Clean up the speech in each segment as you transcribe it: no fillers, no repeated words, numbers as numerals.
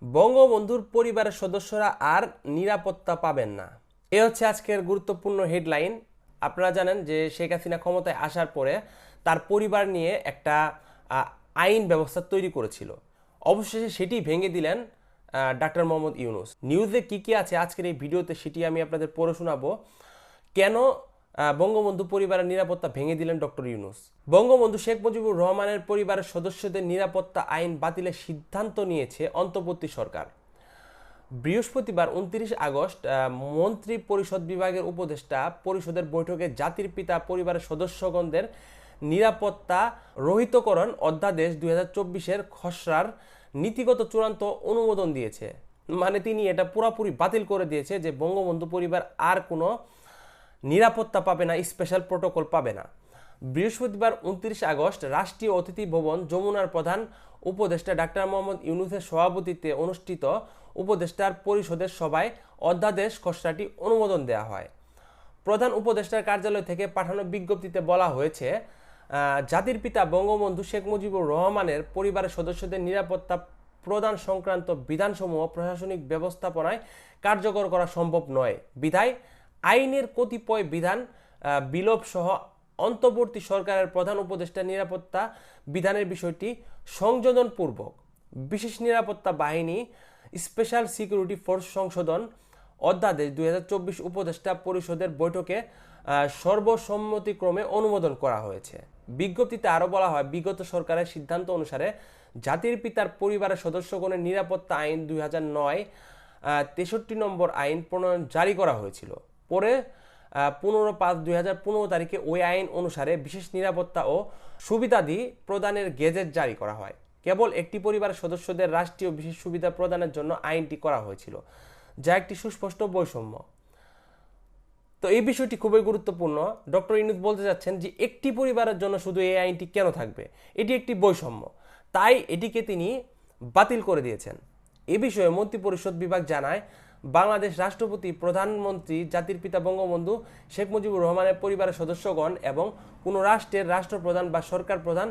বঙ্গবন্ধুর পরিবারের সদস্যরা আর নিরাপত্তা পাবেন না। এ হচ্ছে আজকের গুরুত্বপূর্ণ হেডলাইন। আপনারা জানেন যে শেখ হাসিনা ক্ষমতায় আসার পরে তার পরিবার নিয়ে একটা আইন ব্যবস্থা তৈরি করেছিল। অবশেষে সেটি ভেঙে দিলেন ডাক্তার মোহাম্মদ ইউনূস। নিউজে কি কি আছে আজকের এই ভিডিওতে সেটি আমি আপনাদের পড়ে শোনাবো। কেন বঙ্গবন্ধু পরিবারের নিরাপত্তা ভেঙে দিলেন ডক্টর ইউনূস? বঙ্গবন্ধু শেখ মুজিবুর রহমানের পরিবারের সদস্যদের নিরাপত্তা আইন বাতিলের সিদ্ধান্ত নিয়েছে অন্তর্বর্তী সরকার। বৃহস্পতিবার 29 আগস্ট মন্ত্রী পরিষদ বিভাগের উপদেষ্টা পরিষদের বৈঠকে জাতির পিতা পরিবারের সদস্যগণদের নিরাপত্তা রহিতকরণ অধ্যাদেশ 2024-এর খসড়ার নীতিগত চূড়ান্ত অনুমোদন দিয়েছে। মানে তিনি এটা পুরোপুরি বাতিল করে দিয়েছে যে বঙ্গবন্ধু পরিবার আর কোনো নিরাপত্তা পাবে না, স্পেশাল প্রোটোকল পাবে না। বৃহস্পতিবার 29 আগস্ট রাষ্ট্রীয় অতিথি ভবন যমুনার প্রধান উপদেষ্টা ডাক্তার মোহাম্মদ ইউনূসের সভাপতিত্বে অনুষ্ঠিত উপদেষ্টার পরিষদের সভায় অধ্যাদেশ খসড়াটি অনুমোদন দেওয়া হয়। প্রধান উপদেষ্টার কার্যালয় থেকে পাঠানো বিজ্ঞপ্তিতে বলা হয়েছে, জাতির পিতা বঙ্গবন্ধু শেখ মুজিবুর রহমানের পরিবারের সদস্যদের নিরাপত্তা প্রদান সংক্রান্ত বিধানসমূহ প্রশাসনিক ব্যবস্থাপনায় কার্যকর করা সম্ভব নয় বিধায় আইনের কতিপয় বিধান বিলোপ সহ অন্তর্বর্তী সরকারের প্রধান উপদেষ্টা নিরাপত্তা বিধানের বিষয়টি সংযোজনপূর্বক বিশেষ নিরাপত্তা বাহিনী স্পেশাল সিকিউরিটি ফোর্স সংশোধন অধ্যাদেশ 2024 উপদেষ্টা পরিষদের বৈঠকে সর্বসম্মতিক্রমে অনুমোদন করা হয়েছে। বিজ্ঞপ্তিতে আরও বলা হয়, বিগত সরকারের সিদ্ধান্ত অনুসারে জাতির পিতার পরিবারের সদস্যগণের নিরাপত্তা আইন 2009 63 নম্বর আইন প্রণয়ন জারি করা হয়েছিল। পরে 15/5/2015 তারিখে ওই আইন অনুসারে বিশেষ নিরাপত্তা ও সুবিধাদি প্রদানের গেজেট জারি করা হয়। কেবল একটি পরিবারের সদস্যদের রাষ্ট্রীয় বিশেষ সুবিধা প্রদানের জন্য আইনটি করা হয়েছিল, যা একটি সুস্পষ্ট বৈষম্য। তো এই বিষয়টি খুবই গুরুত্বপূর্ণ। ডক্টর ইউনূস বলতে যাচ্ছেন যে একটি পরিবারের জন্য শুধু এই আইনটি কেন থাকবে, এটি একটি বৈষম্য, তাই এটিকে তিনি বাতিল করে দিয়েছেন। এ বিষয়ে মন্ত্রিপরিষদ বিভাগ জানায়, বাংলাদেশ রাষ্ট্রপতি, প্রধানমন্ত্রী, জাতির পিতা বঙ্গবন্ধু শেখ মুজিবুর রহমানের পরিবারের সদস্যগণ এবং কোনো রাষ্ট্রের রাষ্ট্রপ্রধান বা সরকার প্রধান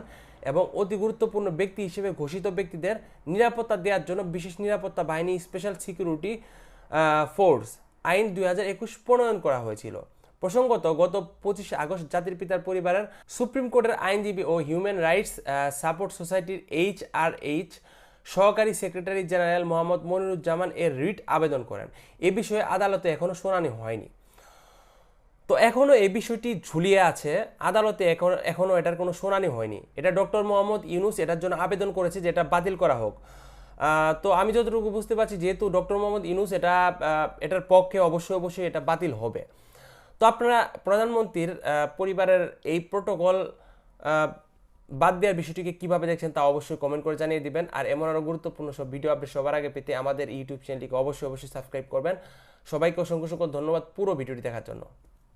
এবং অতি গুরুত্বপূর্ণ ব্যক্তি হিসেবে ঘোষিত ব্যক্তিদের নিরাপত্তা দেওয়ার জন্য বিশেষ নিরাপত্তা বাহিনী স্পেশাল সিকিউরিটি ফোর্স আইন 2021 প্রণয়ন করা হয়েছিল। প্রসঙ্গত, গত 25 আগস্ট জাতির পিতার পরিবারের সুপ্রিম কোর্টের আইনজীবী ও হিউম্যান রাইটস সাপোর্ট সোসাইটির HRH সহকারী সেক্রেটারি জেনারেল মোহাম্মদ মনিরুজ্জামান এর রিট আবেদন করেন। এ বিষয়ে আদালতে এখনো শুনানি হয়নি। তো এখনো এই বিষয়টি ঝুলিয়ে আছে আদালতে, এখনো এটার কোনো শুনানি হয়নি। এটা ডক্টর মোহাম্মদ ইউনূস এটার জন্য আবেদন করেছে যে এটা বাতিল করা হোক। তো আমি যতটুকু বুঝতে পারছি, যেহেতু ডক্টর মোহাম্মদ ইউনূস এটার পক্ষে, অবশ্যই এটা বাতিল হবে। তো আপনারা প্রধানমন্ত্রীর পরিবারের এই প্রোটোকল বাদ দেওয়ার বিষয়টিকে কীভাবে দেখছেন তা অবশ্যই কমেন্ট করে জানিয়ে দিবেন। আর এমন আরও গুরুত্বপূর্ণ সব ভিডিও আপনি সবার আগে পেতে আমাদের ইউটিউব চ্যানেলটিকে অবশ্যই সাবস্ক্রাইব করবেন। সবাইকে অসংখ্য ধন্যবাদ পুরো ভিডিওটি দেখার জন্য।